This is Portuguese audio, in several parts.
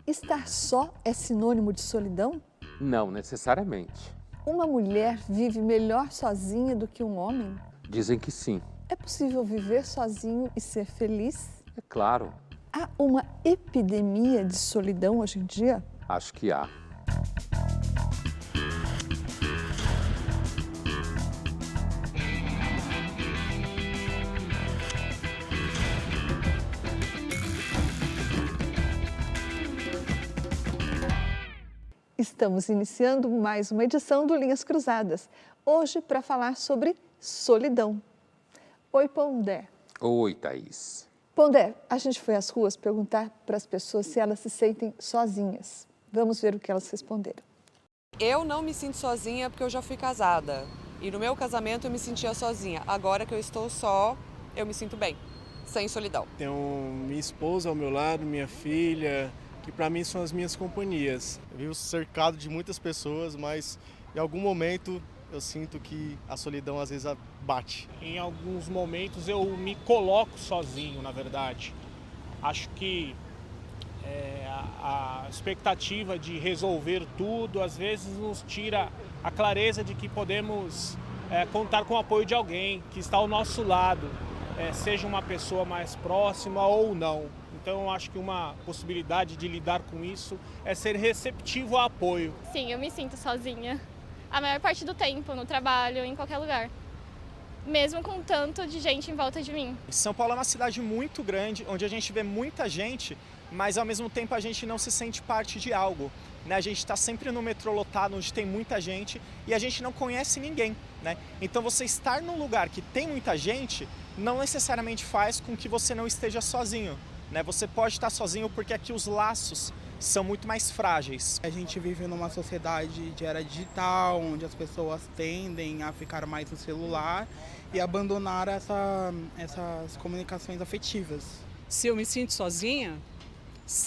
Estar só é sinônimo de solidão? Não necessariamente. Uma mulher vive melhor sozinha do que um homem? Dizem que sim. É possível viver sozinho e ser feliz? É claro, Há uma epidemia de solidão hoje em dia? acho que há. Estamos iniciando mais uma edição do Linhas Cruzadas, hoje para falar sobre solidão. Oi, Pondé. Oi, Thaís. Pondé, a gente foi às ruas perguntar para as pessoas se elas se sentem sozinhas. Vamos ver o que elas responderam. Eu não me sinto sozinha porque eu já fui casada. E no meu casamento eu me sentia sozinha. Agora que eu estou só, eu me sinto bem, sem solidão. Tenho minha esposa ao meu lado, minha filha, que para mim são as minhas companhias. Eu vivo cercado de muitas pessoas, mas em algum momento eu sinto que a solidão às vezes bate. Em alguns momentos eu me coloco sozinho, na verdade. Acho que a expectativa de resolver tudo às vezes nos tira a clareza de que podemos contar com o apoio de alguém que está ao nosso lado, seja uma pessoa mais próxima ou não. Então, eu acho que uma possibilidade de lidar com isso é ser receptivo ao apoio. Sim, eu me sinto sozinha. A maior parte do tempo, no trabalho, em qualquer lugar. Mesmo com tanto de gente em volta de mim. São Paulo é uma cidade muito grande, onde a gente vê muita gente, mas ao mesmo tempo a gente não se sente parte de algo. Né? A gente está sempre no metrô lotado, onde tem muita gente, e a gente não conhece ninguém. Né? Então você estar num lugar que tem muita gente, não necessariamente faz com que você não esteja sozinho. Né? Você pode estar sozinho porque aqui os laços são muito mais frágeis. A gente vive numa sociedade de era digital, onde as pessoas tendem a ficar mais no celular e abandonar essas comunicações afetivas. Se eu me sinto sozinha,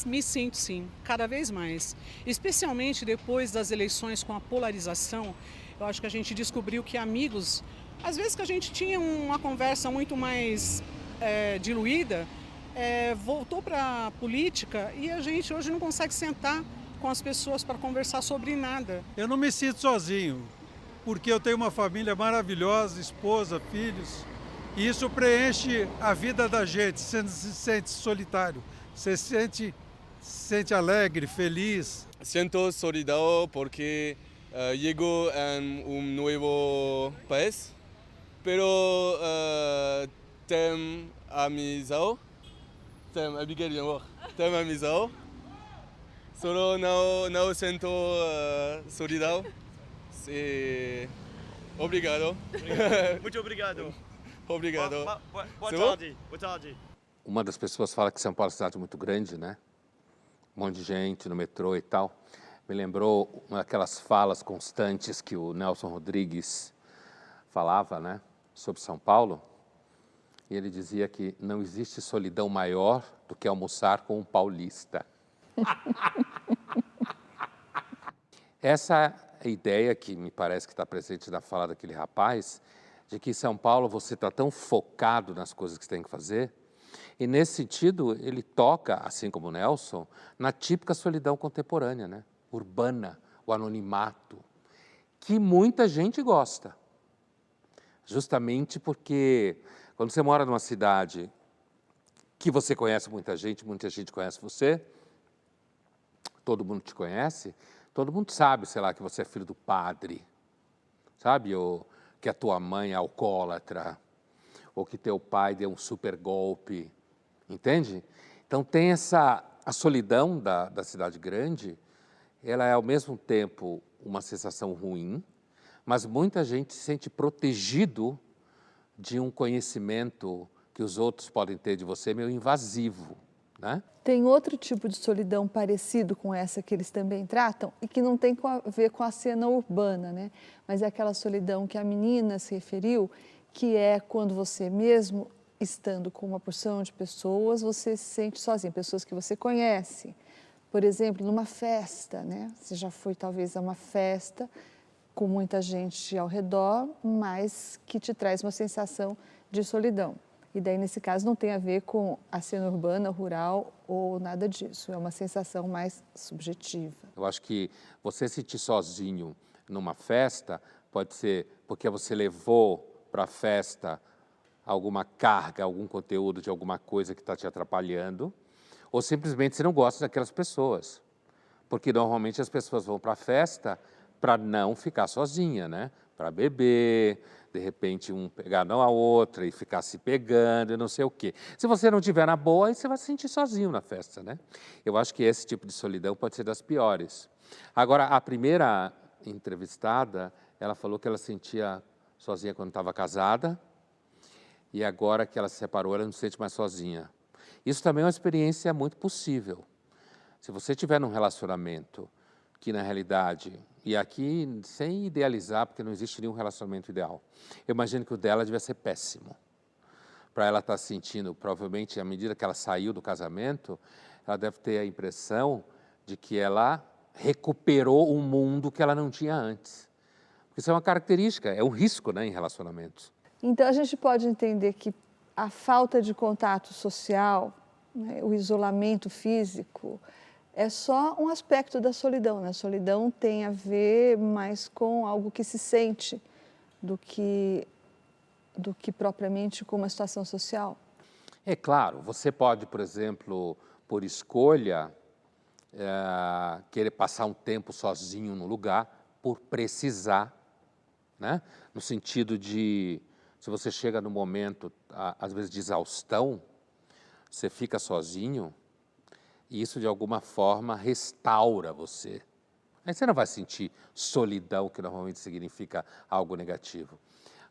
me sinto sim, cada vez mais. Especialmente depois das eleições com a polarização, eu acho que a gente descobriu que amigos, às vezes que a gente tinha uma conversa muito mais diluída, voltou para a política e a gente hoje não consegue sentar com as pessoas para conversar sobre nada. Eu não me sinto sozinho, porque eu tenho uma família maravilhosa, esposa, filhos, e isso preenche a vida da gente. Você não se sente solitário, você se sente alegre, feliz. Siento solidão porque llego en un nuevo país, pero tengo amizade. Tem amizade. Solo não sinto solidão. Obrigado. Muito obrigado. Obrigado. Boa tarde. Boa tarde. Uma das pessoas fala que São Paulo é uma cidade muito grande, né? Um monte de gente no metrô e tal. Me lembrou uma daquelas falas constantes que o Nelson Rodrigues falava, né? Sobre São Paulo. E ele dizia que não existe solidão maior do que almoçar com um paulista. Essa é a ideia que me parece que está presente na fala daquele rapaz, de que em São Paulo você está tão focado nas coisas que você tem que fazer, e nesse sentido ele toca, assim como o Nelson, na típica solidão contemporânea, né? Urbana, o anonimato, que muita gente gosta. Justamente porque quando você mora numa cidade que você conhece muita gente conhece você, todo mundo te conhece, todo mundo sabe, sei lá, que você é filho do padre, sabe? Ou que a tua mãe é alcoólatra, ou que teu pai deu um super golpe, entende? Então tem a solidão da cidade grande, ela é ao mesmo tempo uma sensação ruim, mas muita gente se sente protegido de um conhecimento que os outros podem ter de você meio invasivo, né? Tem outro tipo de solidão parecido com essa que eles também tratam e que não tem a ver com a cena urbana, né? Mas é aquela solidão que a menina se referiu, que é quando você mesmo, estando com uma porção de pessoas, você se sente sozinho, pessoas que você conhece. Por exemplo, numa festa, né? Você já foi talvez a uma festa com muita gente ao redor, mas que te traz uma sensação de solidão. E daí, nesse caso, não tem a ver com a cena urbana, rural ou nada disso. É uma sensação mais subjetiva. Eu acho que você se sentir sozinho numa festa pode ser porque você levou para a festa alguma carga, algum conteúdo de alguma coisa que está te atrapalhando, ou simplesmente você não gosta daquelas pessoas. Porque normalmente as pessoas vão para a festa para não ficar sozinha, né? Para beber, de repente um pegar não a outra e ficar se pegando e não sei o quê. Se você não estiver na boa, aí você vai se sentir sozinho na festa, né? Eu acho que esse tipo de solidão pode ser das piores. Agora, a primeira entrevistada, ela falou que ela sentia sozinha quando estava casada e agora que ela se separou, ela não se sente mais sozinha. Isso também é uma experiência muito possível. Se você estiver num relacionamento que, na realidade, e aqui sem idealizar, porque não existe nenhum relacionamento ideal, eu imagino que o dela devia ser péssimo. Para ela estar sentindo, provavelmente, à medida que ela saiu do casamento, ela deve ter a impressão de que ela recuperou um mundo que ela não tinha antes. Porque isso é uma característica, é um risco, né, em relacionamentos. Então, a gente pode entender que a falta de contato social, né, o isolamento físico, é só um aspecto da solidão, né? A solidão tem a ver mais com algo que se sente do que propriamente com uma situação social. É claro, você pode, por exemplo, por escolha, querer passar um tempo sozinho no lugar, por precisar, né? No sentido de, se você chega no momento, às vezes, de exaustão, você fica sozinho, e isso, de alguma forma, restaura você. Aí você não vai sentir solidão, que normalmente significa algo negativo.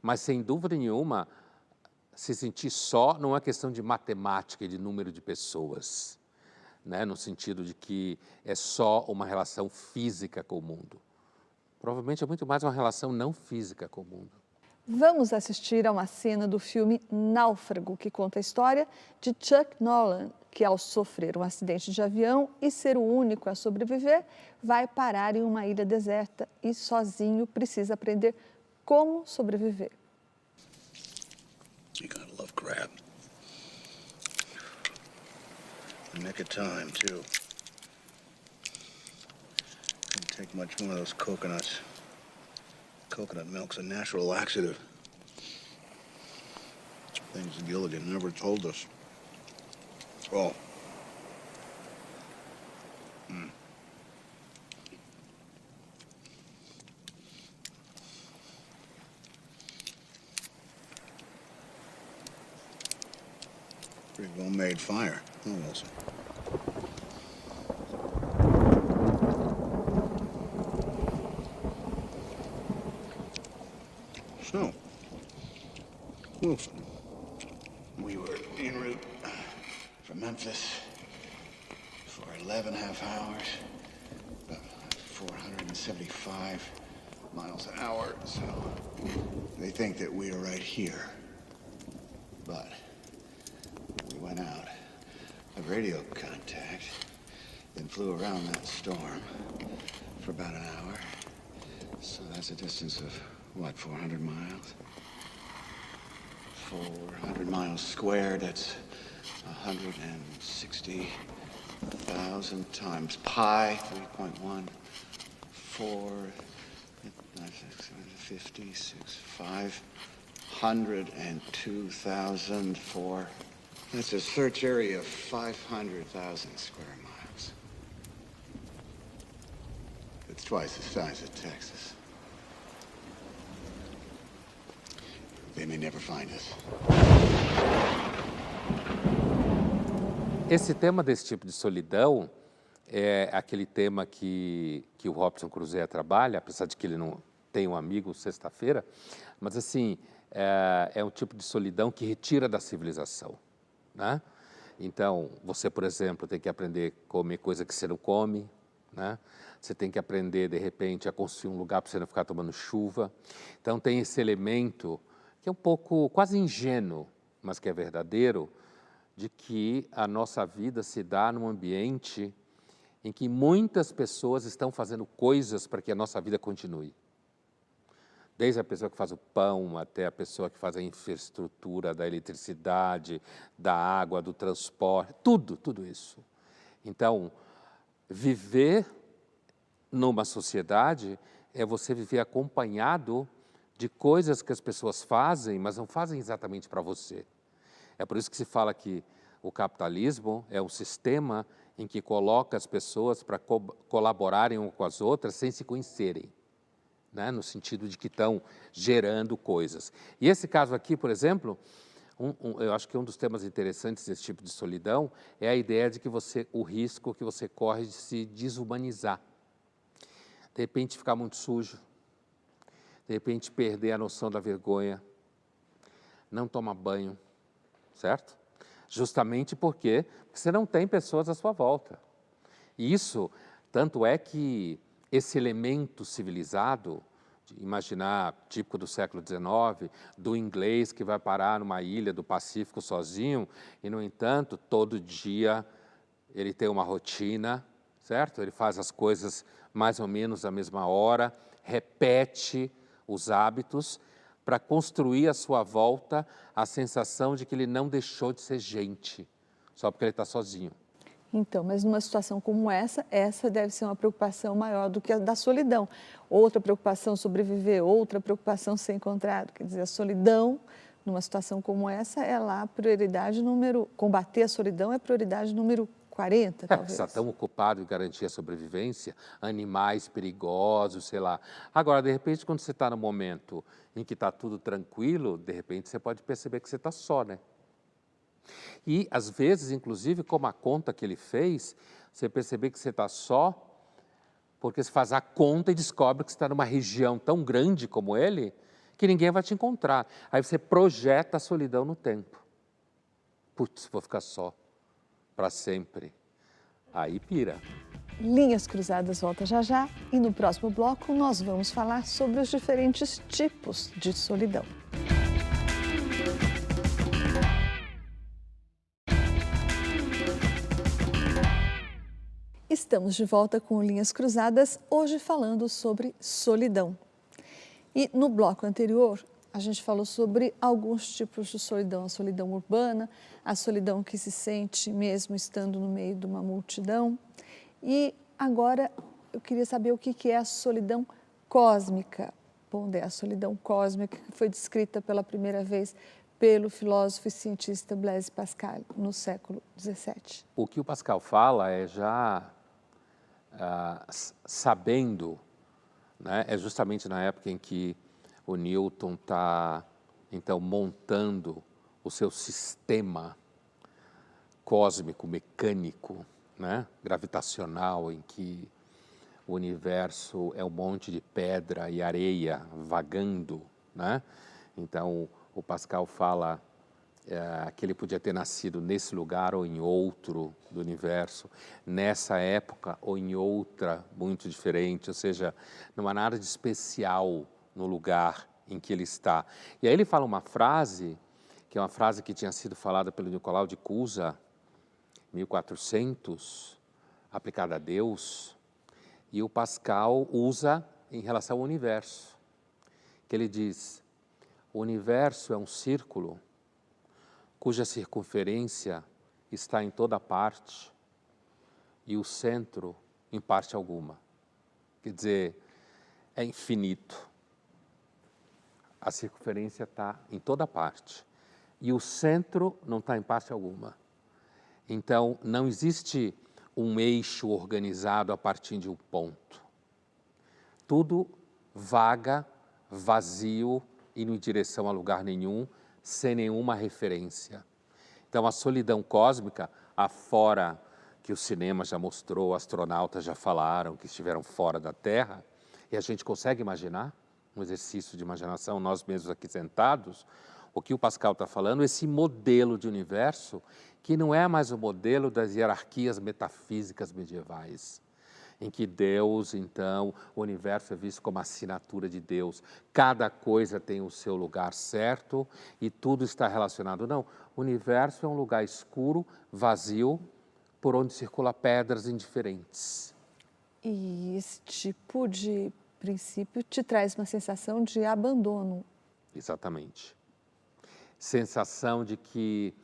Mas, sem dúvida nenhuma, se sentir só não é questão de matemática e de número de pessoas, né? No sentido de que é só uma relação física com o mundo. Provavelmente é muito mais uma relação não física com o mundo. Vamos assistir a uma cena do filme Náufrago, que conta a história de Chuck Nolan, que ao sofrer um acidente de avião e ser o único a sobreviver, vai parar em uma ilha deserta e sozinho precisa aprender como sobreviver. You gotta love crab. The nick of time, too. Couldn't take much more of those coconuts. Coconut milk's a natural laxative. Things Gilligan never told us. Oh. Pretty well-made fire, huh, Wilson? So, Wilson, we were en route from Memphis for 11.5 hours, about 475 miles an hour, so they think that we are right here. But we went out of radio contact, then flew around that storm for about an hour. So that's a distance of, what, 400 miles? 400 miles squared, that's 160,000 times pi, 3.1, 4, 56, 502,004. That's a search area of 500,000 square miles. It's twice the size of Texas. They may never find us. Esse tema desse tipo de solidão é aquele tema que o Robson Crusoe trabalha, apesar de que ele não tem um amigo sexta-feira, mas assim, é um tipo de solidão que retira da civilização, né? Então, você, por exemplo, tem que aprender a comer coisa que você não come, né? Você tem que aprender, de repente, a construir um lugar para você não ficar tomando chuva. Então, tem esse elemento que é um pouco quase ingênuo, mas que é verdadeiro, de que a nossa vida se dá num ambiente em que muitas pessoas estão fazendo coisas para que a nossa vida continue. Desde a pessoa que faz o pão, até a pessoa que faz a infraestrutura da eletricidade, da água, do transporte, tudo isso. Então, viver numa sociedade é você viver acompanhado de coisas que as pessoas fazem, mas não fazem exatamente para você. É por isso que se fala que o capitalismo é um sistema em que coloca as pessoas para colaborarem umas com as outras sem se conhecerem, né? No sentido de que estão gerando coisas. E esse caso aqui, por exemplo, eu acho que um dos temas interessantes desse tipo de solidão é a ideia de que o risco que você corre de se desumanizar. De repente ficar muito sujo, de repente perder a noção da vergonha, não tomar banho, certo? Justamente porque você não tem pessoas à sua volta. E isso, tanto é que esse elemento civilizado, de imaginar, típico do século XIX, do inglês que vai parar numa ilha do Pacífico sozinho, e, no entanto, todo dia ele tem uma rotina, certo? Ele faz as coisas mais ou menos à mesma hora, repete os hábitos, para construir à sua volta a sensação de que ele não deixou de ser gente, só porque ele está sozinho. Então, mas numa situação como essa deve ser uma preocupação maior do que a da solidão. Outra preocupação, sobreviver, outra preocupação, ser encontrado. Quer dizer, a solidão, numa situação como essa, é lá a prioridade combater a solidão é a prioridade número 40, talvez. Está tão ocupado em garantir a sobrevivência, animais perigosos, sei lá. Agora, de repente, quando você está no momento em que está tudo tranquilo, de repente você pode perceber que você está só, né? E, às vezes, inclusive, como a conta que ele fez, você perceber que você está só, porque você faz a conta e descobre que você está numa região tão grande como ele, que ninguém vai te encontrar. Aí você projeta a solidão no tempo. Putz, vou ficar só para sempre. Aí pira. Linhas Cruzadas volta já já e no próximo bloco nós vamos falar sobre os diferentes tipos de solidão. Estamos de volta com Linhas Cruzadas, hoje falando sobre solidão. E no bloco anterior, a gente falou sobre alguns tipos de solidão, a solidão urbana, a solidão que se sente mesmo estando no meio de uma multidão. E agora eu queria saber o que é a solidão cósmica. Bom, é a solidão cósmica que foi descrita pela primeira vez pelo filósofo e cientista Blaise Pascal no século XVII. O que o Pascal fala é já sabendo, né, é justamente na época em que o Newton está, então, montando o seu sistema cósmico, mecânico, né, gravitacional, em que o universo é um monte de pedra e areia vagando, né? Então, o Pascal fala que ele podia ter nascido nesse lugar ou em outro do universo, nessa época ou em outra muito diferente, ou seja, não há nada de especial no lugar em que ele está. E aí ele fala uma frase, que é uma frase que tinha sido falada pelo Nicolau de Cusa, 1400, aplicada a Deus, e o Pascal usa em relação ao universo, que ele diz: o universo é um círculo cuja circunferência está em toda parte e o centro em parte alguma. Quer dizer, é infinito. A circunferência está em toda parte e o centro não está em parte alguma. Então, não existe um eixo organizado a partir de um ponto. Tudo vaga, vazio, indo em direção a lugar nenhum, sem nenhuma referência. Então, a solidão cósmica, afora que o cinema já mostrou, astronautas já falaram que estiveram fora da Terra, e a gente consegue imaginar, um exercício de imaginação, nós mesmos aqui sentados, o que o Pascal está falando, esse modelo de universo, que não é mais o modelo das hierarquias metafísicas medievais, em que Deus, então, o universo é visto como a assinatura de Deus. Cada coisa tem o seu lugar certo e tudo está relacionado. Não, o universo é um lugar escuro, vazio, por onde circulam pedras indiferentes. E esse tipo de princípio, te traz uma sensação de abandono. Exatamente. Sensação de que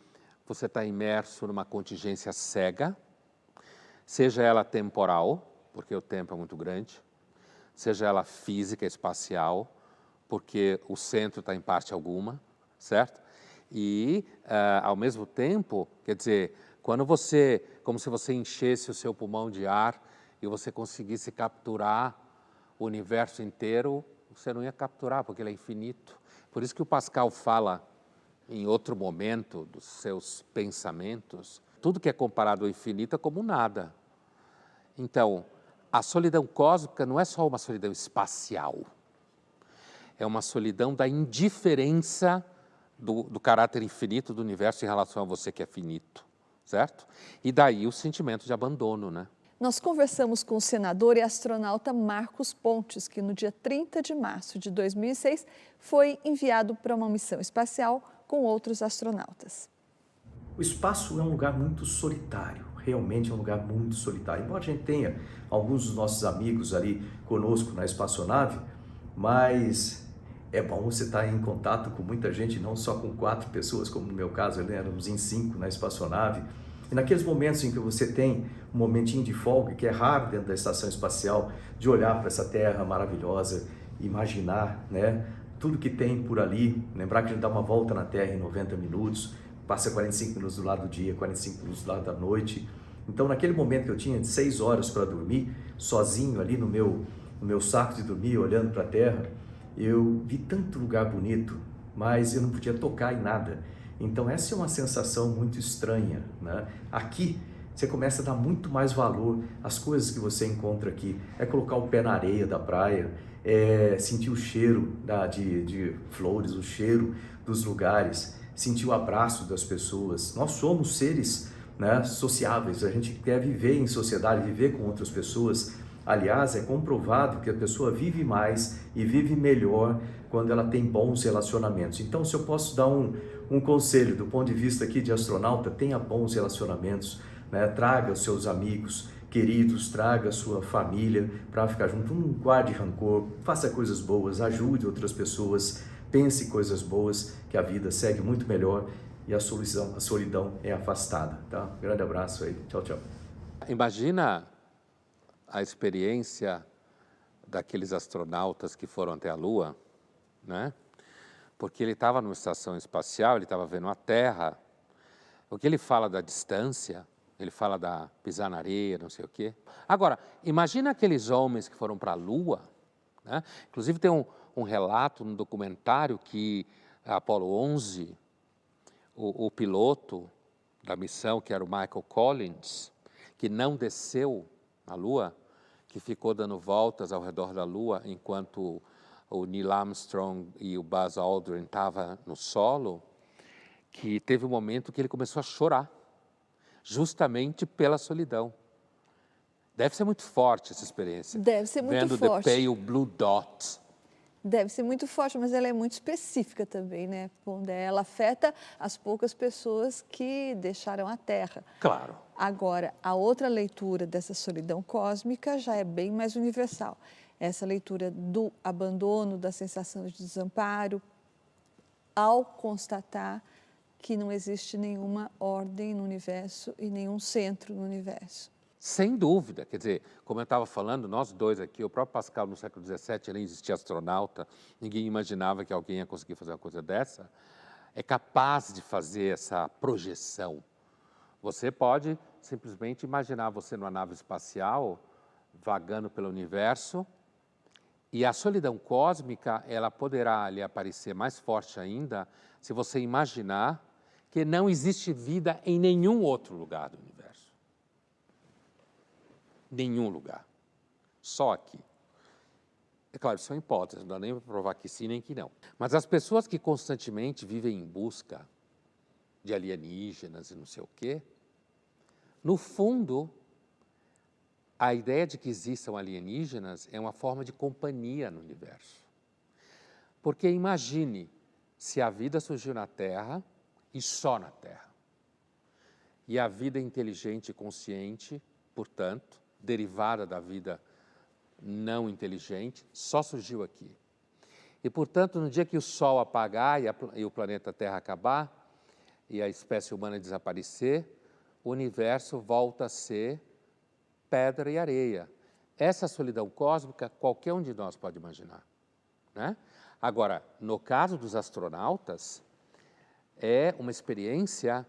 você está imerso numa contingência cega, seja ela temporal, porque o tempo é muito grande, seja ela física, espacial, porque o centro está em parte alguma, certo? E, ao mesmo tempo, quer dizer, como se você enchesse o seu pulmão de ar e você conseguisse capturar o universo inteiro, você não ia capturar, porque ele é infinito. Por isso que o Pascal fala, em outro momento dos seus pensamentos, tudo que é comparado ao infinito é como nada. Então, a solidão cósmica não é só uma solidão espacial, é uma solidão da indiferença do caráter infinito do universo em relação a você que é finito, certo? E daí o sentimento de abandono, né? Nós conversamos com o senador e astronauta Marcos Pontes, que no dia 30 de março de 2006 foi enviado para uma missão espacial com outros astronautas. O espaço é um lugar muito solitário, realmente é um lugar muito solitário. Embora a gente tenha alguns dos nossos amigos ali conosco na espaçonave, mas é bom você estar em contato com muita gente, não só com 4 pessoas, como no meu caso, éramos em 5 na espaçonave. E naqueles momentos em que você tem um momentinho de folga, que é raro dentro da estação espacial, de olhar para essa terra maravilhosa, imaginar, né, tudo que tem por ali, lembrar que a gente dá uma volta na Terra em 90 minutos, passa 45 minutos do lado do dia, 45 minutos do lado da noite. Então, naquele momento que eu tinha 6 horas para dormir, sozinho ali no meu saco de dormir, olhando para a Terra, eu vi tanto lugar bonito, mas eu não podia tocar em nada. Então, essa é uma sensação muito estranha, né? Aqui, você começa a dar muito mais valor às coisas que você encontra aqui. É colocar o pé na areia da praia, é sentir o cheiro de flores, o cheiro dos lugares, sentir o abraço das pessoas. Nós somos seres, né, sociáveis, a gente quer viver em sociedade, viver com outras pessoas. Aliás, é comprovado que a pessoa vive mais e vive melhor quando ela tem bons relacionamentos. Então, se eu posso dar um conselho do ponto de vista aqui de astronauta, tenha bons relacionamentos, né? Traga os seus amigos queridos, traga a sua família para ficar junto, não guarde rancor, faça coisas boas, ajude outras pessoas, pense coisas boas, que a vida segue muito melhor e a solidão é afastada, tá? Um grande abraço aí, tchau, tchau. Imagina a experiência daqueles astronautas que foram até a Lua, né? Porque ele estava numa estação espacial, ele estava vendo a Terra. O que ele fala da distância, ele fala da pisar na areia, não sei o quê. Agora, imagina aqueles homens que foram para a Lua, né? Inclusive tem um relato no documentário que a Apollo 11, o piloto da missão, que era o Michael Collins, que não desceu na Lua, que ficou dando voltas ao redor da Lua enquanto o Neil Armstrong e o Buzz Aldrin estavam no solo, que teve um momento que ele começou a chorar, justamente pela solidão. Deve ser muito forte essa experiência. Deve ser muito vendo forte. The Pale Blue Dot. Deve ser muito forte, mas ela é muito específica também, né? Ela afeta as poucas pessoas que deixaram a Terra. Claro. Agora, a outra leitura dessa solidão cósmica já é bem mais universal. Essa leitura do abandono, da sensação de desamparo, ao constatar que não existe nenhuma ordem no universo e nenhum centro no universo. Sem dúvida, quer dizer, como eu estava falando, nós dois aqui, o próprio Pascal no século XVII, nem existia astronauta, ninguém imaginava que alguém ia conseguir fazer uma coisa dessa, é capaz de fazer essa projeção. Você pode simplesmente imaginar você numa nave espacial, vagando pelo universo, e a solidão cósmica, ela poderá lhe aparecer mais forte ainda se você imaginar que não existe vida em nenhum outro lugar do universo. Nenhum lugar. Só aqui. É claro, isso são hipóteses, não dá nem para provar que sim nem que não. Mas as pessoas que constantemente vivem em busca de alienígenas e não sei o quê, no fundo, a ideia de que existam alienígenas é uma forma de companhia no universo. Porque imagine se a vida surgiu na Terra e só na Terra. E a vida inteligente e consciente, portanto, derivada da vida não inteligente, só surgiu aqui. E, portanto, no dia que o Sol apagar e o planeta Terra acabar, e a espécie humana desaparecer, o universo volta a ser pedra e areia. Essa solidão cósmica, qualquer um de nós pode imaginar, né? Agora, no caso dos astronautas, é uma experiência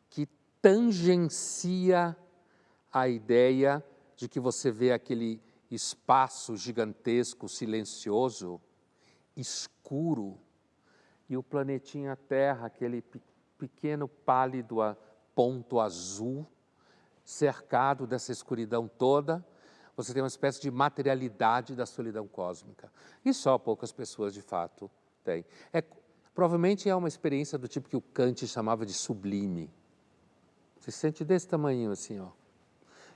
que tangencia a ideia de que você vê aquele espaço gigantesco, silencioso, escuro, e o planetinha Terra, aquele pequeno pálido ponto azul, cercado dessa escuridão toda, você tem uma espécie de materialidade da solidão cósmica. E só poucas pessoas, de fato, têm. Provavelmente é uma experiência do tipo que o Kant chamava de sublime. Você se sente desse tamanho assim, ó.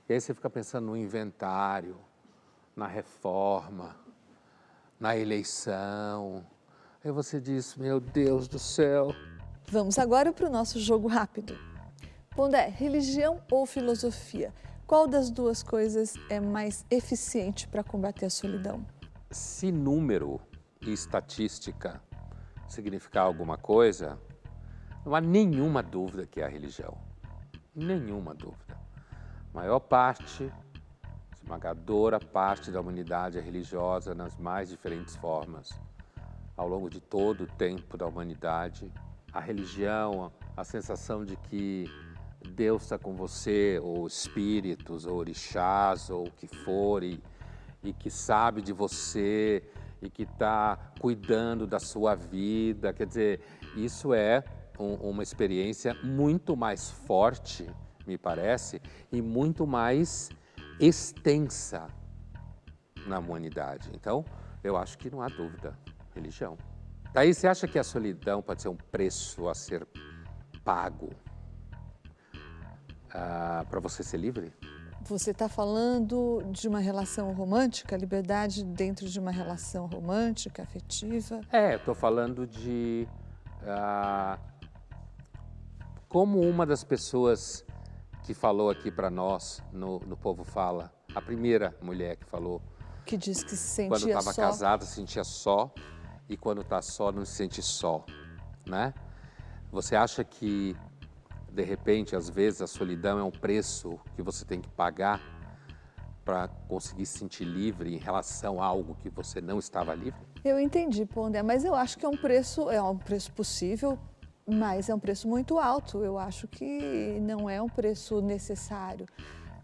E aí você fica pensando no inventário, na reforma, na eleição. Aí você diz, meu Deus do céu. Vamos agora para o nosso jogo rápido. Pondé, religião ou filosofia? Qual das duas coisas é mais eficiente para combater a solidão? Se número e estatística significar alguma coisa, não há nenhuma dúvida que é a religião. Nenhuma dúvida. A maior parte, esmagadora parte da humanidade é religiosa nas mais diferentes formas. Ao longo de todo o tempo da humanidade, a religião, a sensação de que Deus está com você, ou espíritos, ou orixás, ou o que for, e que sabe de você, e que está cuidando da sua vida. Quer dizer, isso é uma experiência muito mais forte, me parece, e muito mais extensa na humanidade. Então, eu acho que não há dúvida, religião. Daí, você acha que a solidão pode ser um preço a ser pago para você ser livre? Você está falando de uma relação romântica, liberdade dentro de uma relação romântica, afetiva? Estou falando de como uma das pessoas que falou aqui para nós no Povo Fala, a primeira mulher que falou, que diz que se sentia quando estava só. casada se sentia só, e quando está só não se sente só, né? Você acha que, de repente, às vezes, a solidão é um preço que você tem que pagar para conseguir se sentir livre em relação a algo que você não estava livre? Eu entendi, Pondé, mas eu acho que é um preço possível, mas é um preço muito alto. Eu acho que não é um preço necessário.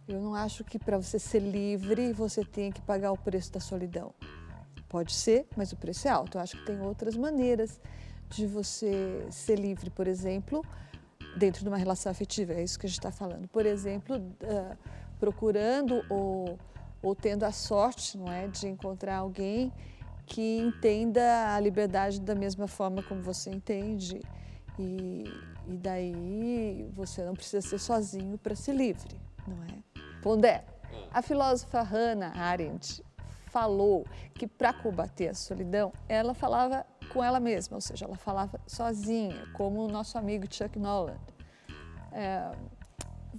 Eu não acho que para você ser livre, você tenha que pagar o preço da solidão. Pode ser, mas o preço é alto. Eu acho que tem outras maneiras de você ser livre, por exemplo, dentro de uma relação afetiva, é isso que a gente está falando. Por exemplo, procurando ou tendo a sorte, não é, de encontrar alguém que entenda a liberdade da mesma forma como você entende. E daí você não precisa ser sozinho para ser livre, não é? Pondé, a filósofa Hannah Arendt falou que para combater a solidão, ela falava com ela mesma, ou seja, ela falava sozinha, como o nosso amigo Chuck Noland.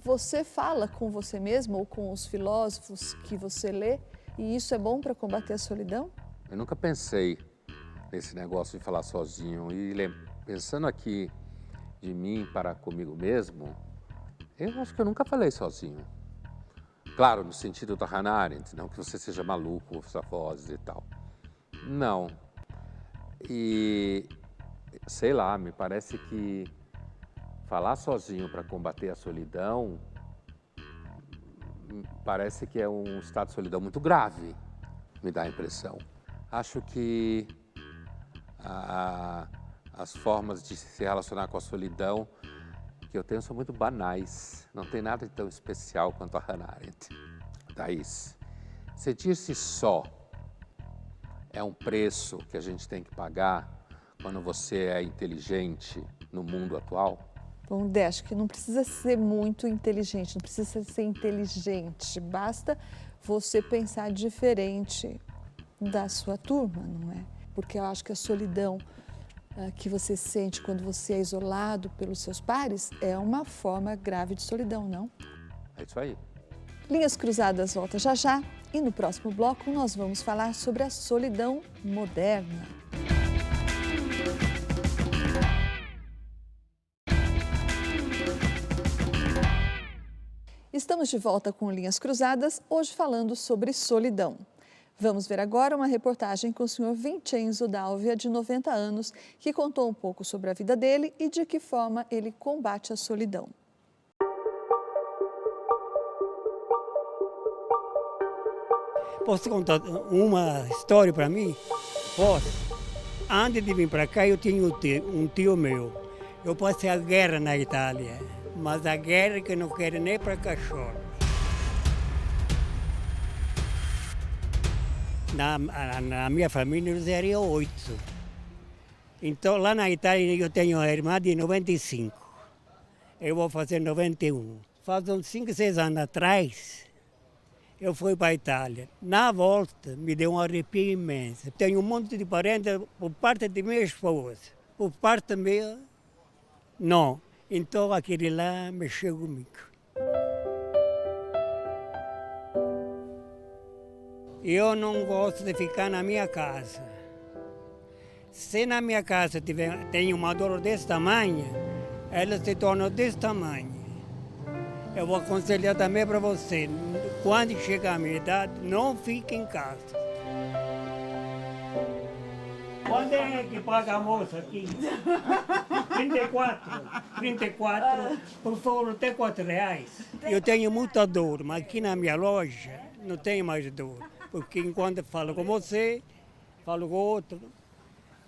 Você fala com você mesmo ou com os filósofos que você lê, e isso é bom para combater a solidão? Eu nunca pensei nesse negócio de falar sozinho. E pensando aqui de mim para comigo mesmo, eu acho que eu nunca falei sozinho. Claro, no sentido da Hannah Arendt, não que você seja maluco, ouça vozes e tal. Não. E, sei lá, me parece que falar sozinho para combater a solidão, parece que é um estado de solidão muito grave, me dá a impressão. Acho que as formas de se relacionar com a solidão que eu tenho são muito banais. Não tem nada de tão especial quanto a Hannah Arendt. Thaís, sentir-se só é um preço que a gente tem que pagar quando você é inteligente no mundo atual? Bom, acho que não precisa ser muito inteligente, não precisa ser inteligente. Basta você pensar diferente da sua turma, não é? Porque eu acho que a solidão que você sente quando você é isolado pelos seus pares é uma forma grave de solidão, não? É isso aí. Linhas Cruzadas volta já já. E no próximo bloco nós vamos falar sobre a solidão moderna. Estamos de volta com Linhas Cruzadas, hoje falando sobre solidão. Vamos ver agora uma reportagem com o senhor Vincenzo D'Alvia, de 90 anos, que contou um pouco sobre a vida dele e de que forma ele combate a solidão. Posso contar uma história para mim? Posso. Antes de vir para cá, eu tinha um tio meu. Eu passei a guerra na Itália, mas a guerra que não quer nem para cachorro. Na minha família, eles eram 8. Então, lá na Itália, eu tenho uma irmã de 95. Eu vou fazer 91. Faz uns 5, 6 anos atrás, eu fui para a Itália. Na volta, me deu um arrepio imenso. Tenho um monte de parentes por parte de minha esposa. Por parte minha, não. Então, aquele lá mexeu comigo. Eu não gosto de ficar na minha casa. Se na minha casa tem uma dor desse tamanho, ela se torna desse tamanho. Eu vou aconselhar também para você, quando chegar a minha idade, não fique em casa. Quando é que paga a moça aqui? 34, por favor, até R$4. Eu tenho muita dor, mas aqui na minha loja não tenho mais dor. Porque enquanto falo com você, falo com outro.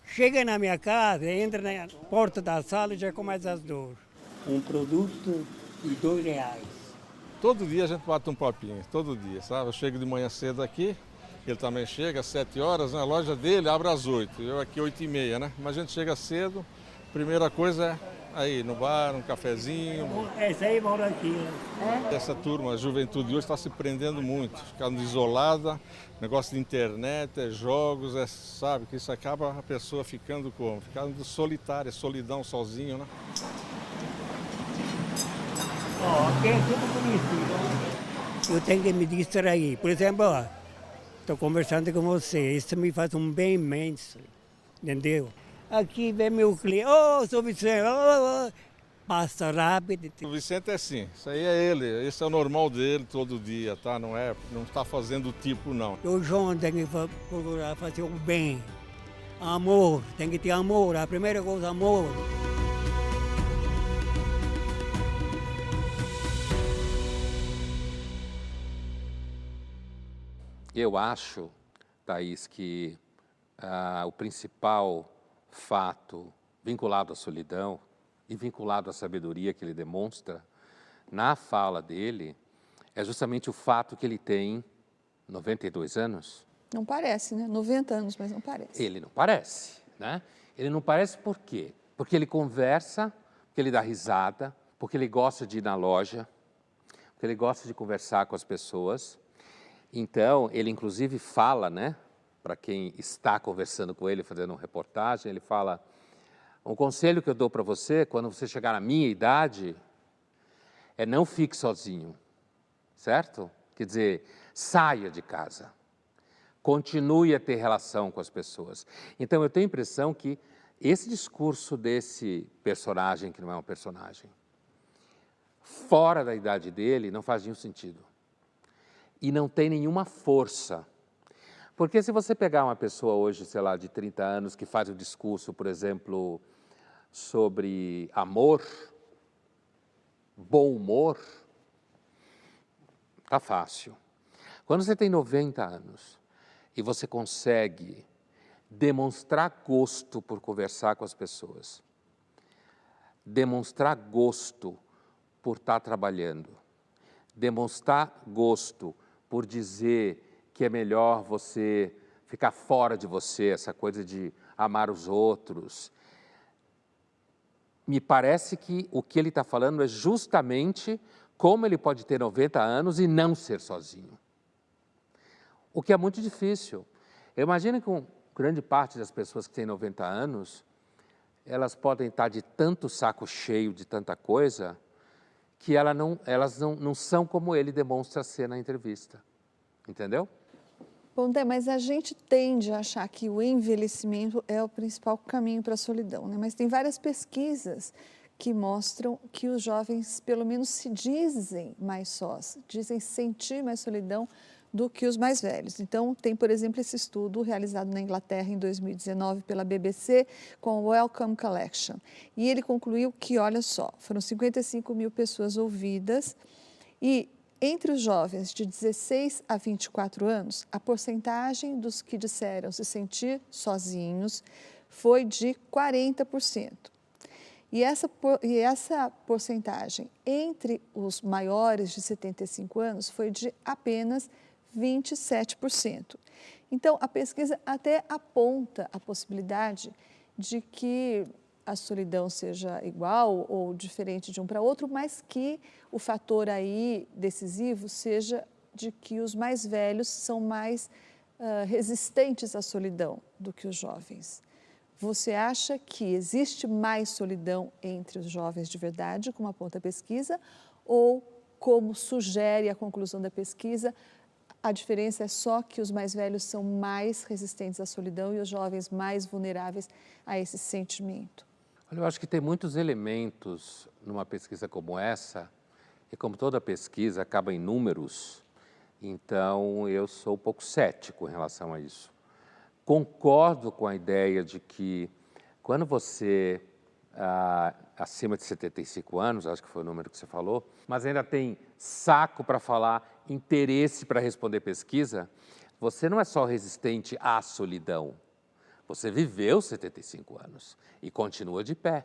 Chega na minha casa, entra na porta da sala e já começa as dores. Um produto de R$2. Todo dia a gente bate um papinho, todo dia, sabe? Eu chego de manhã cedo aqui, ele também chega às 7 horas, na loja dele abre às 8, eu aqui 8h30, né? Mas a gente chega cedo, primeira coisa é aí no bar, um cafezinho. Esse aí mora aqui. Essa turma, a juventude hoje está se prendendo muito, ficando isolada, negócio de internet, jogos, sabe? Que isso acaba a pessoa ficando como? Ficando solitária, solidão, sozinho, né? Aqui é tudo conhecido. Eu tenho que me distrair. Por exemplo, estou conversando com você, isso me faz um bem imenso, entendeu? Aqui vem meu cliente, sou Vicente, passa rápido. O Vicente é assim, isso aí é ele, esse é o normal dele todo dia, tá? Não está fazendo o tipo, não. O João tem que procurar fazer o bem, amor, tem que ter amor, a primeira coisa, amor. Eu acho, Thaís, que o principal fato vinculado à solidão e vinculado à sabedoria que ele demonstra na fala dele é justamente o fato que ele tem 92 anos. Não parece, né? 90 anos, mas não parece. Ele não parece, né? Ele não parece por quê? Porque ele conversa, porque ele dá risada, porque ele gosta de ir na loja, porque ele gosta de conversar com as pessoas. Então, ele inclusive fala, né? Para quem está conversando com ele, fazendo uma reportagem, ele fala, um conselho que eu dou para você, quando você chegar na minha idade, é não fique sozinho, certo? Quer dizer, saia de casa, continue a ter relação com as pessoas. Então, eu tenho a impressão que esse discurso desse personagem, que não é um personagem, fora da idade dele, não faz nenhum sentido. E não tem nenhuma força. Porque se você pegar uma pessoa hoje, sei lá, de 30 anos, que faz um discurso, por exemplo, sobre amor, bom humor, tá fácil. Quando você tem 90 anos e você consegue demonstrar gosto por conversar com as pessoas, demonstrar gosto por estar trabalhando, demonstrar gosto por dizer que é melhor você ficar fora de você, essa coisa de amar os outros. Me parece que o que ele está falando é justamente como ele pode ter 90 anos e não ser sozinho. O que é muito difícil. Eu imagino que grande parte das pessoas que têm 90 anos, elas podem estar de tanto saco cheio de tanta coisa, que elas não são como ele demonstra ser na entrevista. entendeu? Bom, Dé, mas a gente tende a achar que o envelhecimento é o principal caminho para a solidão, né? Mas tem várias pesquisas que mostram que os jovens, pelo menos, se dizem mais sós, dizem sentir mais solidão do que os mais velhos. Então, tem, por exemplo, esse estudo realizado na Inglaterra em 2019 pela BBC com o Wellcome Collection. E ele concluiu que, olha só, foram 55 mil pessoas ouvidas e entre os jovens de 16 a 24 anos, a porcentagem dos que disseram se sentir sozinhos foi de 40%. E essa porcentagem entre os maiores de 75 anos foi de apenas 27%. Então, a pesquisa até aponta a possibilidade de que a solidão seja igual ou diferente de um para outro, mas que o fator aí decisivo seja de que os mais velhos são mais resistentes à solidão do que os jovens. Você acha que existe mais solidão entre os jovens de verdade, como aponta a pesquisa, ou, como sugere a conclusão da pesquisa, a diferença é só que os mais velhos são mais resistentes à solidão e os jovens mais vulneráveis a esse sentimento? Olha, eu acho que tem muitos elementos numa pesquisa como essa, e como toda pesquisa acaba em números, então eu sou um pouco cético em relação a isso. Concordo com a ideia de que quando você, acima de 75 anos, acho que foi o número que você falou, mas ainda tem saco para falar, interesse para responder pesquisa, você não é só resistente à solidão, você viveu 75 anos e continua de pé,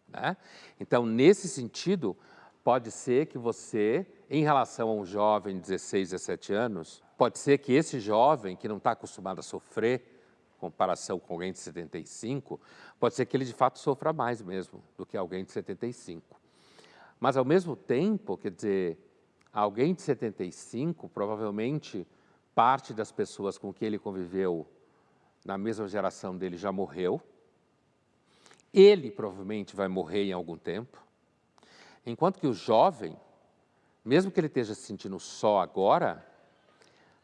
né? Então, nesse sentido, pode ser que você, em relação a um jovem de 16, 17 anos, pode ser que esse jovem que não está acostumado a sofrer, em comparação com alguém de 75, pode ser que ele de fato sofra mais mesmo do que alguém de 75. Mas, ao mesmo tempo, quer dizer, alguém de 75, provavelmente, parte das pessoas com que ele conviveu na mesma geração dele já morreu. Ele provavelmente vai morrer em algum tempo. Enquanto que o jovem, mesmo que ele esteja se sentindo só agora,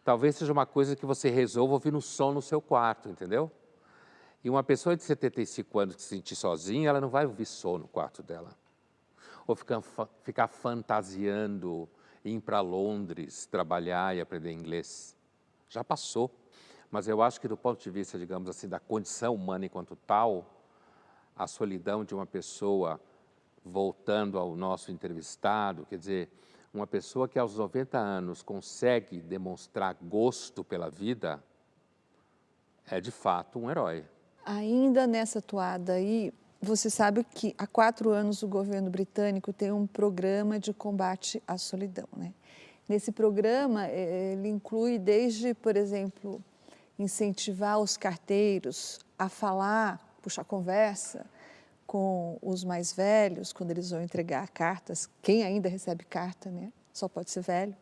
talvez seja uma coisa que você resolva ouvir no som no seu quarto, entendeu? E uma pessoa de 75 anos que se sentir sozinha, ela não vai ouvir som no quarto dela. Ou ficar fantasiando, ir para Londres, trabalhar e aprender inglês. Já passou. Mas eu acho que do ponto de vista, digamos assim, da condição humana enquanto tal, a solidão de uma pessoa, voltando ao nosso entrevistado, quer dizer, uma pessoa que aos 90 anos consegue demonstrar gosto pela vida, é de fato um herói. Ainda nessa toada aí, você sabe que há 4 anos o governo britânico tem um programa de combate à solidão, né? Nesse programa, ele inclui desde, por exemplo, incentivar os carteiros a falar, puxar conversa com os mais velhos, quando eles vão entregar cartas. Quem ainda recebe carta, né? Só pode ser velho.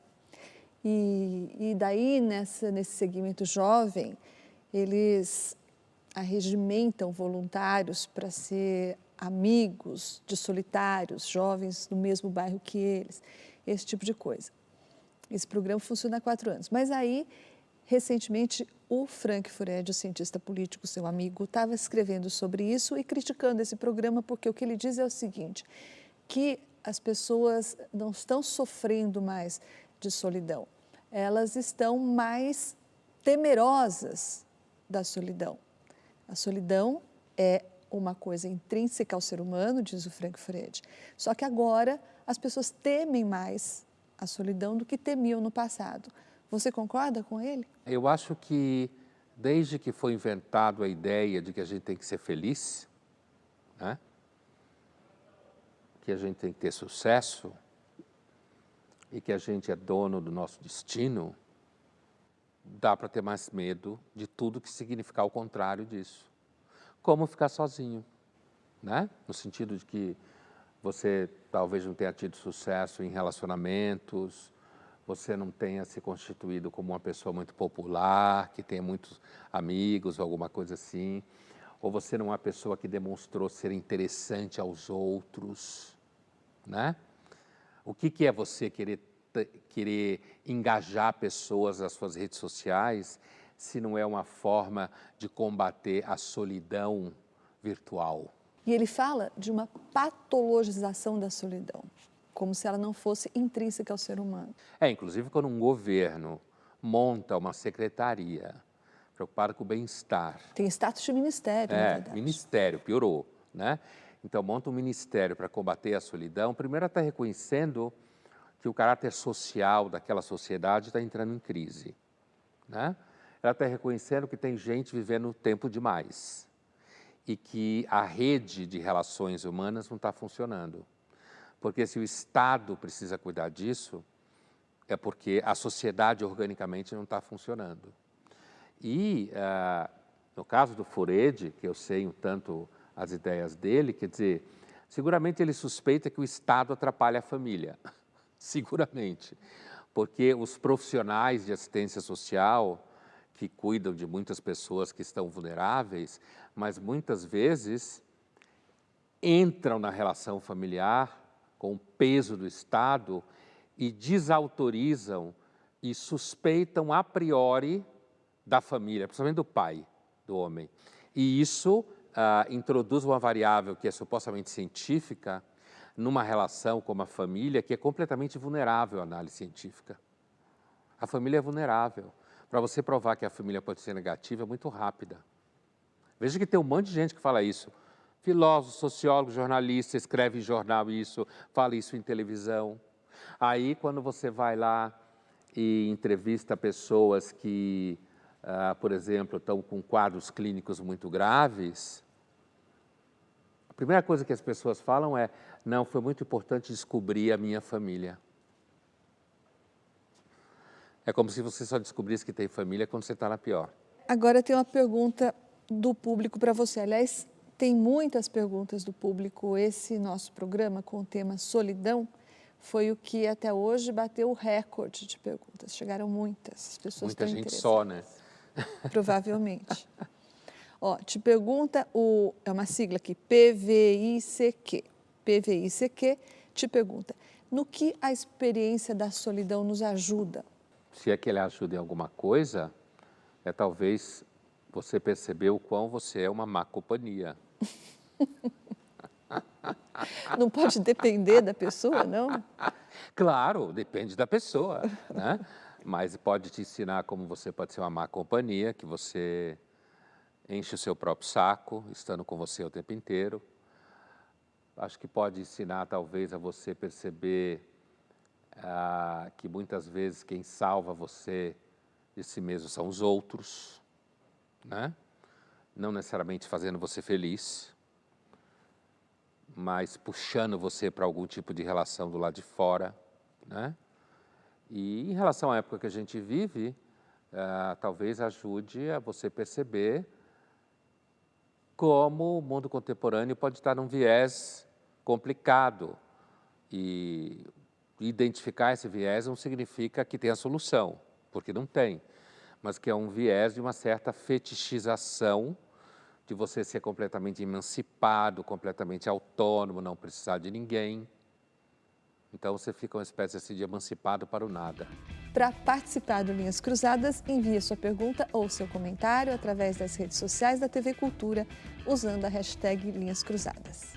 E daí, nesse segmento jovem, eles arregimentam voluntários para ser amigos de solitários, jovens do mesmo bairro que eles, esse tipo de coisa. Esse programa funciona há 4 anos. Mas aí, recentemente, o Frank Furedi, o cientista político, seu amigo, estava escrevendo sobre isso e criticando esse programa, porque o que ele diz é o seguinte, que as pessoas não estão sofrendo mais de solidão, elas estão mais temerosas da solidão. A solidão é uma coisa intrínseca ao ser humano, diz o Frank Furedi, só que agora as pessoas temem mais a solidão do que temiam no passado. Você concorda com ele? Eu acho que, desde que foi inventado a ideia de que a gente tem que ser feliz, né? Que a gente tem que ter sucesso e que a gente é dono do nosso destino, dá para ter mais medo de tudo que significar o contrário disso. Como ficar sozinho, né? No sentido de que você talvez não tenha tido sucesso em relacionamentos, você não tenha se constituído como uma pessoa muito popular, que tenha muitos amigos, alguma coisa assim, ou você não é uma pessoa que demonstrou ser interessante aos outros, né? O que é você querer querer engajar pessoas nas suas redes sociais se não é uma forma de combater a solidão virtual? E ele fala de uma patologização da solidão, como se ela não fosse intrínseca ao ser humano. Inclusive quando um governo monta uma secretaria preocupada com o bem-estar. Tem status de ministério, na verdade. Ministério, piorou, né? Então monta um ministério para combater a solidão. Primeiro ela está reconhecendo que o caráter social daquela sociedade está entrando em crise, né? Ela está reconhecendo que tem gente vivendo tempo demais e que a rede de relações humanas não está funcionando. Porque se o Estado precisa cuidar disso, é porque a sociedade organicamente não está funcionando. E, no caso do Furedi, que eu sei um tanto as ideias dele, quer dizer, seguramente ele suspeita que o Estado atrapalha a família, seguramente, porque os profissionais de assistência social, que cuidam de muitas pessoas que estão vulneráveis, mas muitas vezes entram na relação familiar com o peso do Estado e desautorizam e suspeitam a priori da família, principalmente do pai, do homem. E isso introduz uma variável que é supostamente científica numa relação como a família, que é completamente vulnerável à análise científica. A família é vulnerável. Para você provar que a família pode ser negativa, é muito rápida. Veja que tem um monte de gente que fala isso. Filósofo, sociólogo, jornalista, escreve em jornal isso, fala isso em televisão. Aí, quando você vai lá e entrevista pessoas que, por exemplo, estão com quadros clínicos muito graves, a primeira coisa que as pessoas falam é: não, foi muito importante descobrir a minha família. É como se você só descobrisse que tem família quando você está na pior. Agora tem uma pergunta do público para você. Aliás, tem muitas perguntas do público. Esse nosso programa com o tema solidão foi o que até hoje bateu o recorde de perguntas. Chegaram muitas. As pessoas Muita estão gente só, né? Provavelmente. Ó, te pergunta, é uma sigla aqui, PVICQ. PVICQ te pergunta, no que a experiência da solidão nos ajuda? Se é que ele ajuda em alguma coisa, é talvez você perceber o quão você é uma má companhia. Não pode depender da pessoa, não? Claro, depende da pessoa, né? Mas pode te ensinar como você pode ser uma má companhia, que você enche o seu próprio saco, estando com você o tempo inteiro. Acho que pode ensinar, talvez, a você perceber que muitas vezes quem salva você de si mesmo são os outros, né? Não necessariamente fazendo você feliz, mas puxando você para algum tipo de relação do lado de fora, né? E em relação à época que a gente vive, talvez ajude a você perceber como o mundo contemporâneo pode estar num viés complicado. E identificar esse viés não significa que tem a solução, porque não tem, mas que é um viés de uma certa fetichização de você ser completamente emancipado, completamente autônomo, não precisar de ninguém. Então você fica uma espécie assim de emancipado para o nada. Para participar do Linhas Cruzadas, envie sua pergunta ou seu comentário através das redes sociais da TV Cultura, usando a hashtag Linhas Cruzadas.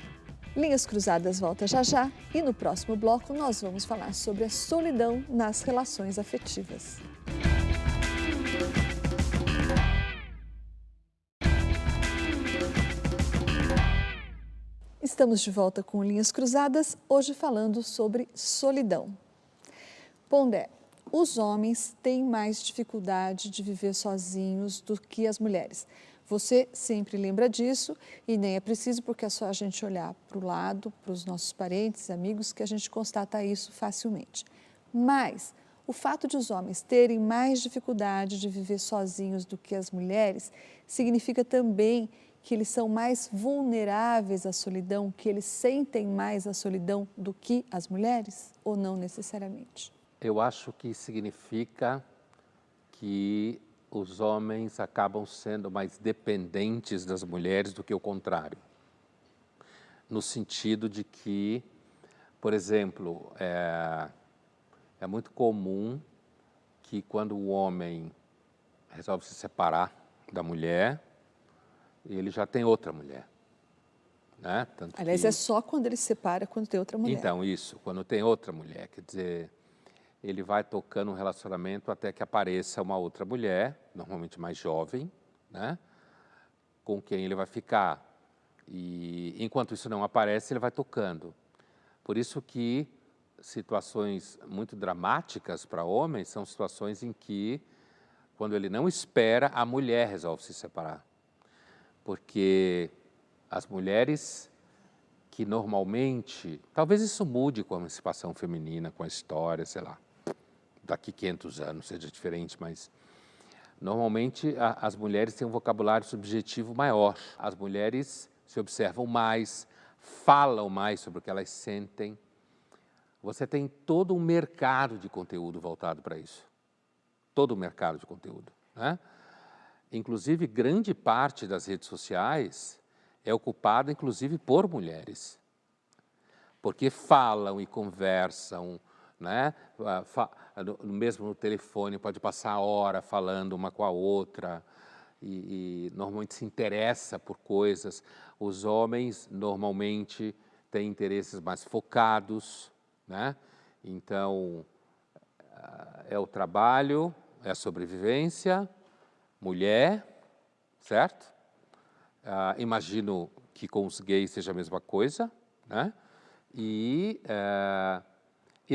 Linhas Cruzadas volta já já e no próximo bloco nós vamos falar sobre a solidão nas relações afetivas. Estamos de volta com Linhas Cruzadas, hoje falando sobre solidão. Pondé, os homens têm mais dificuldade de viver sozinhos do que as mulheres. Você sempre lembra disso e nem é preciso, porque é só a gente olhar para o lado, para os nossos parentes, amigos, que a gente constata isso facilmente. Mas o fato de os homens terem mais dificuldade de viver sozinhos do que as mulheres significa também que eles são mais vulneráveis à solidão, que eles sentem mais a solidão do que as mulheres, ou não necessariamente? Eu acho que significa que os homens acabam sendo mais dependentes das mulheres do que o contrário. No sentido de que, por exemplo, é muito comum que quando o homem resolve se separar da mulher, ele já tem outra mulher. Né? Tanto Aliás, que... é só quando ele se separa, quando tem outra mulher. Então, isso, quando tem outra mulher, quer dizer, ele vai tocando um relacionamento até que apareça uma outra mulher, normalmente mais jovem, né? Com quem ele vai ficar. E enquanto isso não aparece, ele vai tocando. Por isso que situações muito dramáticas para homens são situações em que, quando ele não espera, a mulher resolve se separar. Porque as mulheres que normalmente, talvez isso mude com a emancipação feminina, com a história, sei lá, daqui 500 anos seja diferente, mas normalmente as mulheres têm um vocabulário subjetivo maior. As mulheres se observam mais, falam mais sobre o que elas sentem. Você tem todo um mercado de conteúdo voltado para isso. Todo o mercado de conteúdo, né? Inclusive, grande parte das redes sociais é ocupada, inclusive, por mulheres. Porque falam e conversam, né? Mesmo no telefone, pode passar a hora falando uma com a outra e normalmente se interessa por coisas. Os homens, normalmente, têm interesses mais focados, né? Então, é o trabalho, é a sobrevivência, mulher, certo? Imagino que com os gays seja a mesma coisa, né? E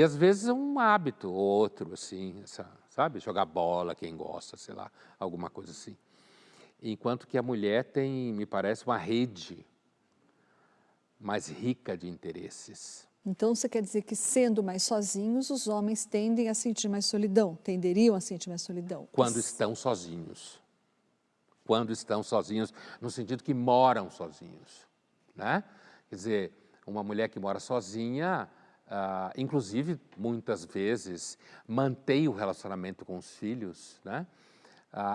às vezes um hábito ou outro, assim, sabe? Jogar bola, quem gosta, sei lá, alguma coisa assim. Enquanto que a mulher tem, me parece, uma rede mais rica de interesses. Então, você quer dizer que, sendo mais sozinhos, os homens tendem a sentir mais solidão, tenderiam a sentir mais solidão? Quando estão sozinhos. Quando estão sozinhos, no sentido que moram sozinhos, né? Quer dizer, uma mulher que mora sozinha, inclusive, muitas vezes, mantém o relacionamento com os filhos, né?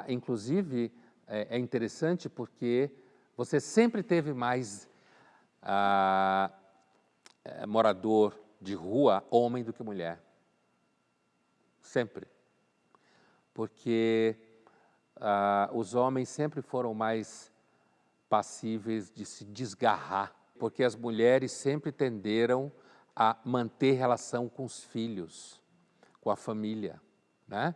Inclusive, é interessante porque você sempre teve mais morador de rua, homem, do que mulher. Sempre. Porque os homens sempre foram mais passíveis de se desgarrar, porque as mulheres sempre tenderam a manter relação com os filhos, com a família, né?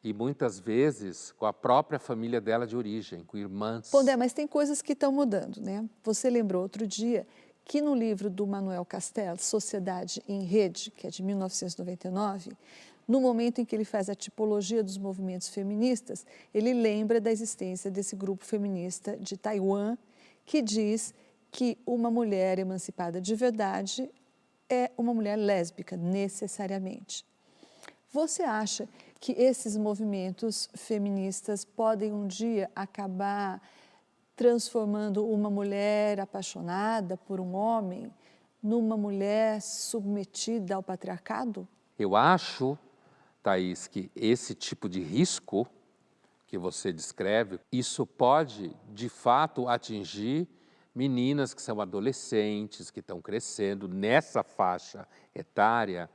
E muitas vezes com a própria família dela de origem, com irmãs. Pondé, mas tem coisas que estão mudando, né? Você lembrou outro dia que no livro do Manuel Castells, Sociedade em Rede, que é de 1999, no momento em que ele faz a tipologia dos movimentos feministas, ele lembra da existência desse grupo feminista de Taiwan, que diz que uma mulher emancipada de verdade é uma mulher lésbica, necessariamente. Você acha que esses movimentos feministas podem um dia acabar transformando uma mulher apaixonada por um homem numa mulher submetida ao patriarcado? Eu acho, Thaís, que esse tipo de risco que você descreve, isso pode, de fato, atingir meninas que são adolescentes, que estão crescendo nessa faixa etária,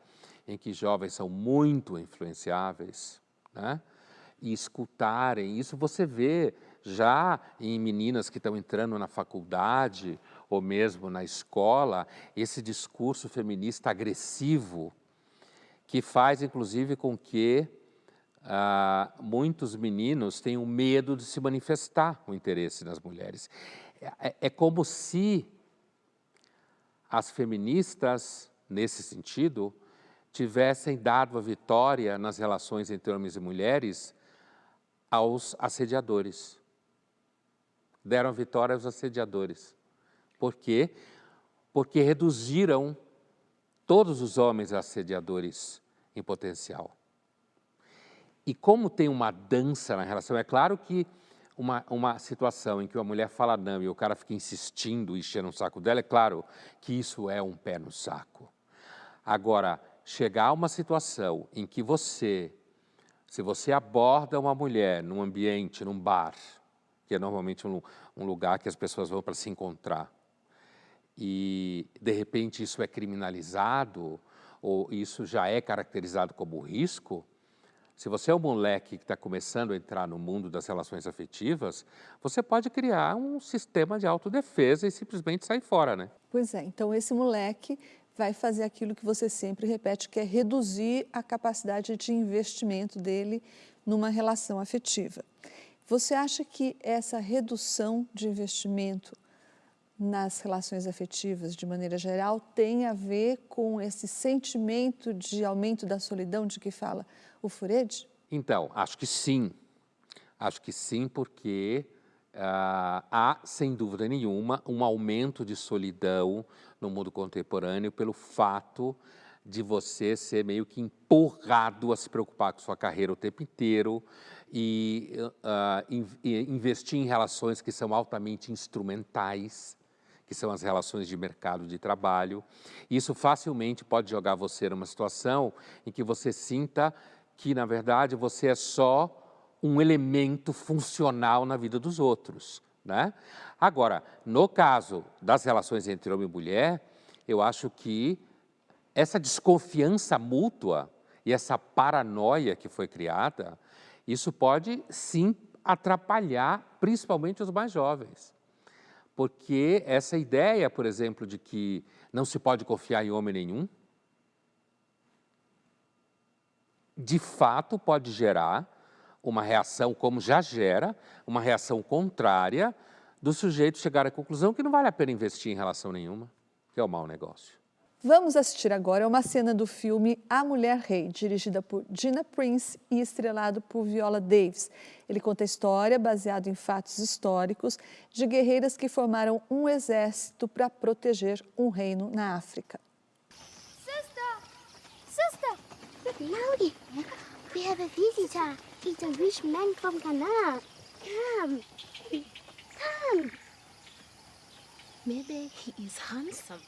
em que jovens são muito influenciáveis, né? E escutarem, isso você vê já em meninas que estão entrando na faculdade ou mesmo na escola, esse discurso feminista agressivo, que faz, inclusive, com que muitos meninos tenham medo de se manifestar o interesse nas mulheres. É como se as feministas, nesse sentido, tivessem dado a vitória nas relações entre homens e mulheres aos assediadores. Deram a vitória aos assediadores. Por quê? Porque reduziram todos os homens assediadores em potencial. E como tem uma dança na relação, é claro que uma situação em que uma mulher fala não e o cara fica insistindo, enchendo o saco dela, é claro que isso é um pé no saco. Agora, chegar a uma situação em que se você aborda uma mulher num ambiente, num bar, que é normalmente um lugar que as pessoas vão para se encontrar, e de repente isso é criminalizado, ou isso já é caracterizado como risco, se você é um moleque que está começando a entrar no mundo das relações afetivas, você pode criar um sistema de autodefesa e simplesmente sair fora, né? Pois é, então esse moleque vai fazer aquilo que você sempre repete, que é reduzir a capacidade de investimento dele numa relação afetiva. Você acha que essa redução de investimento nas relações afetivas, de maneira geral, tem a ver com esse sentimento de aumento da solidão de que fala o Fured? Então, acho que sim. Acho que sim, porque há, sem dúvida nenhuma, um aumento de solidão no mundo contemporâneo pelo fato de você ser meio que empurrado a se preocupar com sua carreira o tempo inteiro e investir em relações que são altamente instrumentais, que são as relações de mercado de trabalho. Isso facilmente pode jogar você numa situação em que você sinta que, na verdade, você é só um elemento funcional na vida dos outros, né? Agora, no caso das relações entre homem e mulher, eu acho que essa desconfiança mútua e essa paranoia que foi criada, isso pode, sim, atrapalhar principalmente os mais jovens. Porque essa ideia, por exemplo, de que não se pode confiar em homem nenhum, de fato pode gerar uma reação, como já gera, uma reação contrária do sujeito chegar à conclusão que não vale a pena investir em relação nenhuma, que é um mau negócio. Vamos assistir agora uma cena do filme A Mulher Rei, dirigida por Gina Prince e estrelado por Viola Davis. Ele conta a história, baseado em fatos históricos, de guerreiras que formaram um exército para proteger um reino na África. Sister! Loudy! We have a visitor. It's a rich man from Ghana. Come! Maybe he is handsome.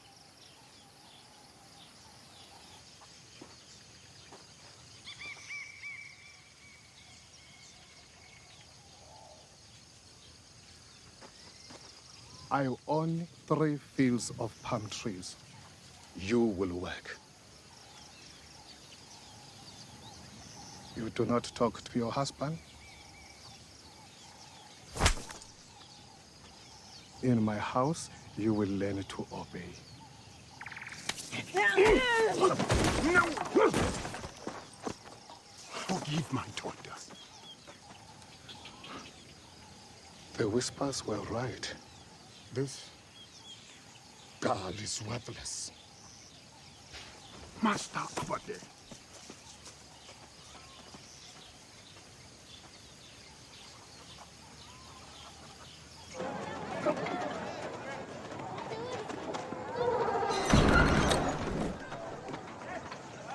I own 3 fields of palm trees. You will work. You do not talk to your husband? In my house, you will learn to obey. No! Forgive my daughter. The whispers were right. This girl is worthless. Master over there.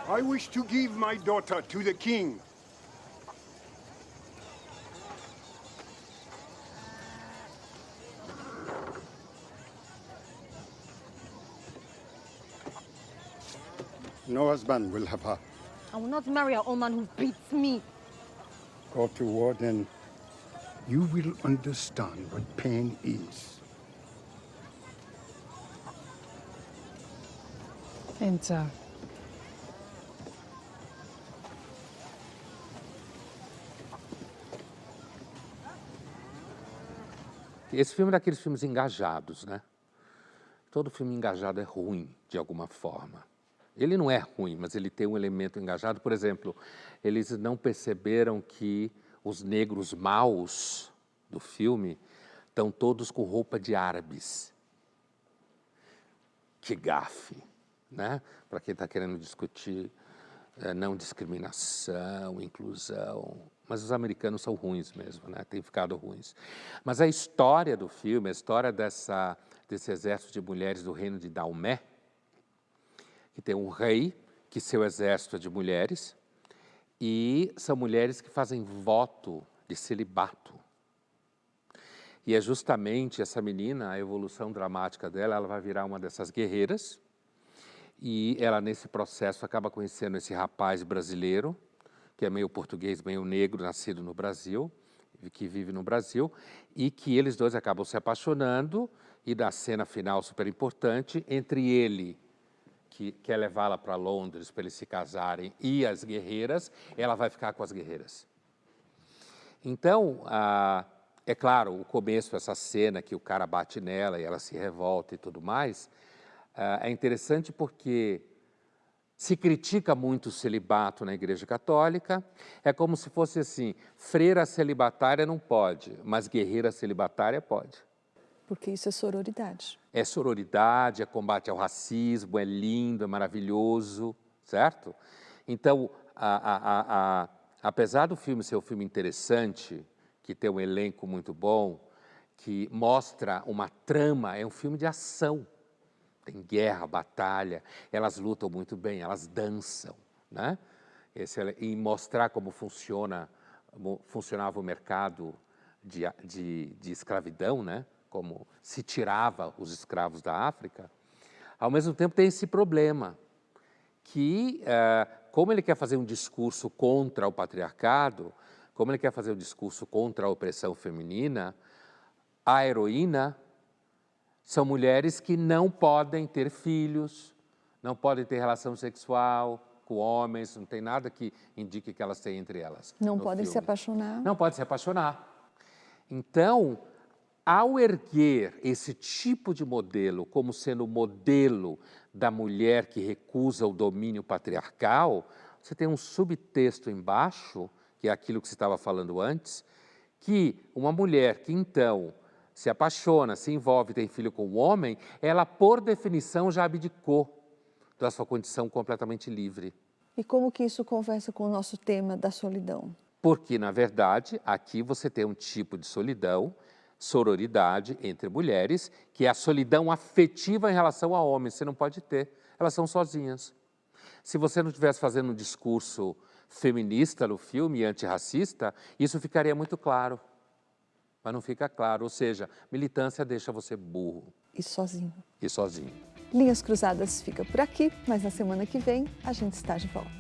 I wish to give my daughter to the king. No husband will have her. I will not marry a woman who beats me. Go to war, then you will understand what pain is. Enter. Esse filme é daqueles filmes engajados, né? Todo filme engajado é ruim, de alguma forma. Ele não é ruim, mas ele tem um elemento engajado. Por exemplo, eles não perceberam que os negros maus do filme estão todos com roupa de árabes. Que gafe, né? Para quem está querendo discutir não discriminação, inclusão. Mas os americanos são ruins mesmo, né? Tem ficado ruins. Mas a história do filme, a história desse exército de mulheres do reino de Daomé, que tem um rei, que seu exército é de mulheres, e são mulheres que fazem voto de celibato. E é justamente essa menina, a evolução dramática dela, ela vai virar uma dessas guerreiras, e ela, nesse processo, acaba conhecendo esse rapaz brasileiro, que é meio português, meio negro, nascido no Brasil, que vive no Brasil, e que eles dois acabam se apaixonando, e da cena final super importante, entre ele, que quer levá-la para Londres para eles se casarem, e as guerreiras, ela vai ficar com as guerreiras. Então, é claro, o começo, essa cena que o cara bate nela e ela se revolta e tudo mais, é interessante porque se critica muito o celibato na Igreja Católica, é como se fosse assim, freira celibatária não pode, mas guerreira celibatária pode. Porque isso é sororidade. É sororidade, é combate ao racismo, é lindo, é maravilhoso, certo? Então, apesar do filme ser um filme interessante, que tem um elenco muito bom, que mostra uma trama, é um filme de ação. Tem guerra, batalha, elas lutam muito bem, elas dançam, né? E mostrar como funcionava o mercado de escravidão, né? Como se tirava os escravos da África. Ao mesmo tempo tem esse problema, que como ele quer fazer um discurso contra o patriarcado, como ele quer fazer um discurso contra a opressão feminina, a heroína são mulheres que não podem ter filhos, não podem ter relação sexual com homens, não tem nada que indique que elas têm entre elas. Não podem se apaixonar. Não podem se apaixonar. Então, ao erguer esse tipo de modelo como sendo o modelo da mulher que recusa o domínio patriarcal, você tem um subtexto embaixo, que é aquilo que você estava falando antes, que uma mulher que então se apaixona, se envolve, tem filho com um homem, ela, por definição, já abdicou da sua condição completamente livre. E como que isso conversa com o nosso tema da solidão? Porque, na verdade, aqui você tem um tipo de solidão, sororidade entre mulheres, que é a solidão afetiva em relação a homens. Você não pode ter, elas são sozinhas. Se você não estivesse fazendo um discurso feminista no filme, antirracista, isso ficaria muito claro. Mas não fica claro, ou seja, militância deixa você burro. E sozinho. E sozinho. Linhas Cruzadas fica por aqui, mas na semana que vem a gente está de volta.